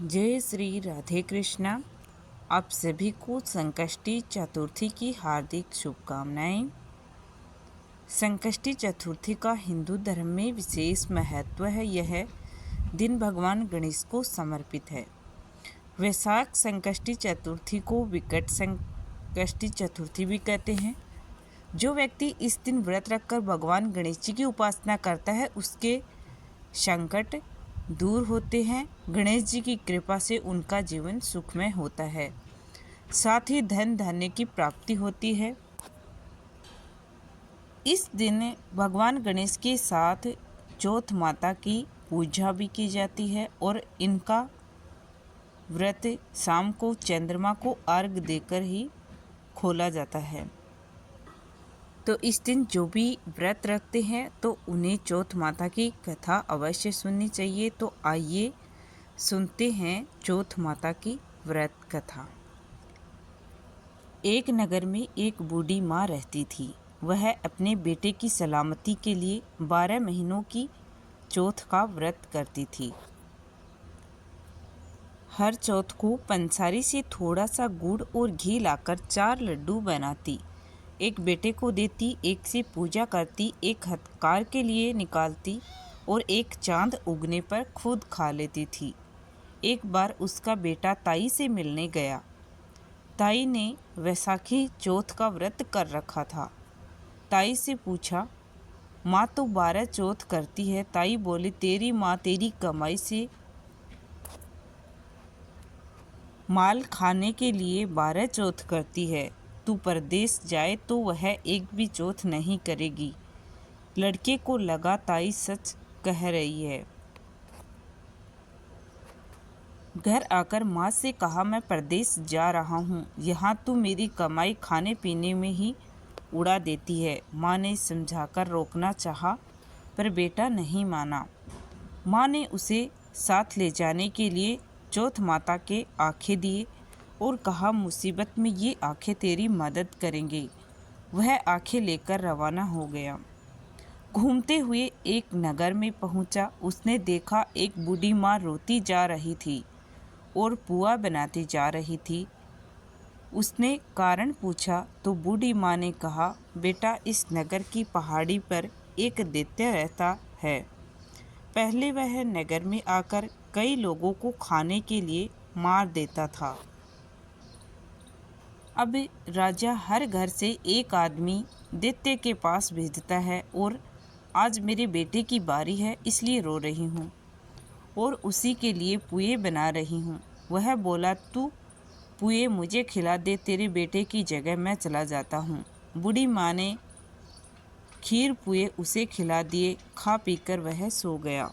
जय श्री राधे कृष्णा। आप सभी को संकष्टी चतुर्थी की हार्दिक शुभकामनाएं। संकष्टी चतुर्थी का हिंदू धर्म में विशेष महत्व है। यह दिन भगवान गणेश को समर्पित है। वैशाख संकष्टी चतुर्थी को विकट संकष्टी चतुर्थी भी कहते हैं। जो व्यक्ति इस दिन व्रत रखकर भगवान गणेश जी की उपासना करता है उसके संकट दूर होते हैं। गणेश जी की कृपा से उनका जीवन सुखमय होता है, साथ ही धन धान्य की प्राप्ति होती है। इस दिन भगवान गणेश के साथ चौथ माता की पूजा भी की जाती है और इनका व्रत शाम को चंद्रमा को अर्घ देकर ही खोला जाता है। तो इस दिन जो भी व्रत रखते हैं तो उन्हें चौथ माता की कथा अवश्य सुननी चाहिए। तो आइए सुनते हैं चौथ माता की व्रत कथा। एक नगर में एक बूढ़ी माँ रहती थी। वह अपने बेटे की सलामती के लिए 12 महीनों की चौथ का व्रत करती थी। हर चौथ को पंसारी से थोड़ा सा गुड़ और घी लाकर 4 लड्डू बनाती, एक बेटे को देती, एक से पूजा करती, एक हथकार के लिए निकालती और एक चांद उगने पर खुद खा लेती थी। एक बार उसका बेटा ताई से मिलने गया। ताई ने वैसाखी चौथ का व्रत कर रखा था। ताई से पूछा, माँ तो 12 चौथ करती है। ताई बोली, तेरी माँ तेरी कमाई से माल खाने के लिए 12 चौथ करती है। तू परदेश जाए तो वह एक भी चौथ नहीं करेगी। लड़के को लगा ताई सच कह रही है। घर आकर माँ से कहा, मैं परदेश जा रहा हूँ, यहाँ तू मेरी कमाई खाने पीने में ही उड़ा देती है। माँ ने समझाकर रोकना चाहा पर बेटा नहीं माना। माँ ने उसे साथ ले जाने के लिए चौथ माता के आंखें दिए और कहा, मुसीबत में ये आंखें तेरी मदद करेंगे। वह आंखें लेकर रवाना हो गया। घूमते हुए एक नगर में पहुंचा। उसने देखा एक बूढ़ी माँ रोती जा रही थी और पुआ बनाती जा रही थी। उसने कारण पूछा तो बूढ़ी माँ ने कहा, बेटा इस नगर की पहाड़ी पर एक दैत्य रहता है। पहले वह नगर में आकर कई लोगों को खाने के लिए मार देता था। अब राजा हर घर से एक आदमी दैत्य के पास भेजता है और आज मेरे बेटे की बारी है इसलिए रो रही हूँ और उसी के लिए पुए बना रही हूँ। वह बोला, तू पुए मुझे खिला दे, तेरे बेटे की जगह मैं चला जाता हूँ। बूढ़ी माँ ने खीर पुए उसे खिला दिए। खा पीकर वह सो गया।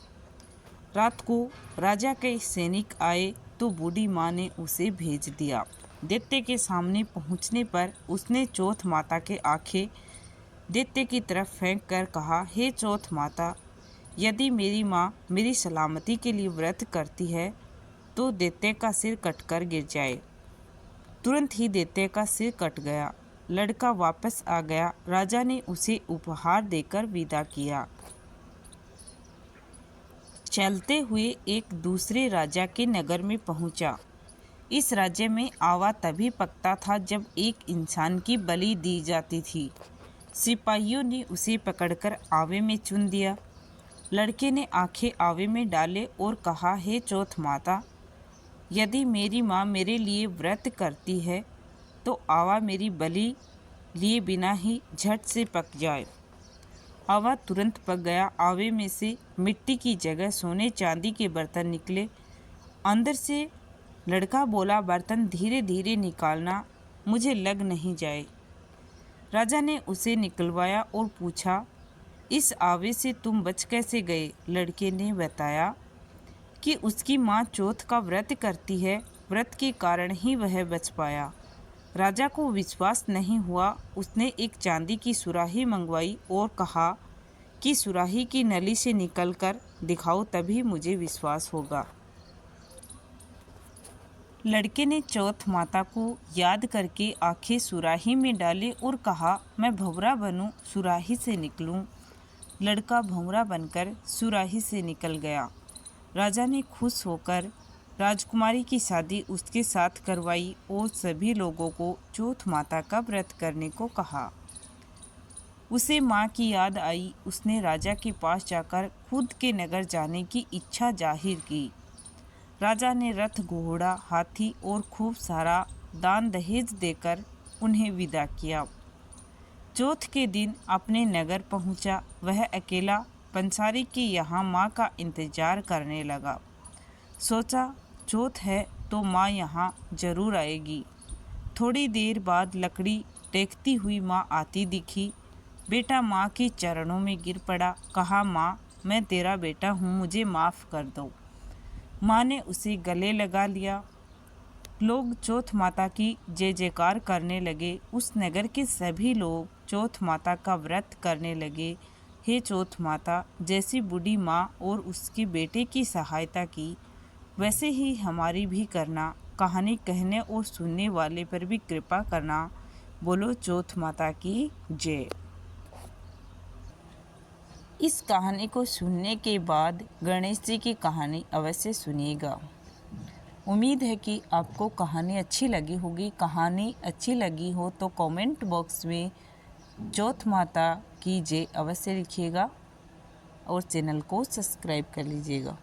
रात को राजा के सैनिक आए तो बूढ़ी माँ ने उसे भेज दिया। दैत्य के सामने पहुँचने पर उसने चौथ माता के आंखें दैत्य की तरफ फेंक कर कहा, हे चौथ माता, यदि मेरी माँ मेरी सलामती के लिए व्रत करती है तो दैत्य का सिर कटकर गिर जाए। तुरंत ही दैत्य का सिर कट गया। लड़का वापस आ गया। राजा ने उसे उपहार देकर विदा किया। चलते हुए एक दूसरे राजा के नगर में पहुंचा। इस राज्य में आवा तभी पकता था जब एक इंसान की बलि दी जाती थी। सिपाहियों ने उसे पकड़कर आवे में चुन दिया। लड़के ने आंखें आवे में डाले और कहा, हे चौथ माता, यदि मेरी माँ मेरे लिए व्रत करती है तो आवा मेरी बलि लिए बिना ही झट से पक जाए। आवा तुरंत पक गया। आवे में से मिट्टी की जगह सोने चांदी के बर्तन निकले। अंदर से लड़का बोला, बर्तन धीरे धीरे निकालना, मुझे लग नहीं जाए। राजा ने उसे निकलवाया और पूछा, इस आवे से तुम बच कैसे गए? लड़के ने बताया कि उसकी माँ चौथ का व्रत करती है, व्रत के कारण ही वह बच पाया। राजा को विश्वास नहीं हुआ। उसने एक चांदी की सुराही मंगवाई और कहा कि सुराही की नली से निकलकर दिखाओ, तभी मुझे विश्वास होगा। लड़के ने चौथ माता को याद करके आंखें सुराही में डाले और कहा, मैं भंवरा बनूं, सुराही से निकलूं। लड़का भंवरा बनकर सुराही से निकल गया। राजा ने खुश होकर राजकुमारी की शादी उसके साथ करवाई और सभी लोगों को चौथ माता का व्रत करने को कहा। उसे माँ की याद आई। उसने राजा के पास जाकर खुद के नगर जाने की इच्छा जाहिर की। राजा ने रथ, घोड़ा, हाथी और खूब सारा दान दहेज देकर उन्हें विदा किया। चौथ के दिन अपने नगर पहुंचा। वह अकेला पंसारी के यहाँ माँ का इंतजार करने लगा। सोचा चौथ है तो माँ यहाँ जरूर आएगी। थोड़ी देर बाद लकड़ी टेकती हुई माँ आती दिखी। बेटा माँ के चरणों में गिर पड़ा। कहा, माँ मैं तेरा बेटा हूँ, मुझे माफ़ कर दो। माँ ने उसे गले लगा लिया। लोग चौथ माता की जय जयकार करने लगे। उस नगर के सभी लोग चौथ माता का व्रत करने लगे। हे चौथ माता, जैसी बूढ़ी माँ और उसके बेटे की सहायता की, वैसे ही हमारी भी करना। कहानी कहने और सुनने वाले पर भी कृपा करना। बोलो चौथ माता की जय। इस कहानी को सुनने के बाद गणेश जी की कहानी अवश्य सुनिएगा। उम्मीद है कि आपको कहानी अच्छी लगी होगी। कहानी अच्छी लगी हो तो कमेंट बॉक्स में चौथ माता की जय अवश्य लिखिएगा और चैनल को सब्सक्राइब कर लीजिएगा।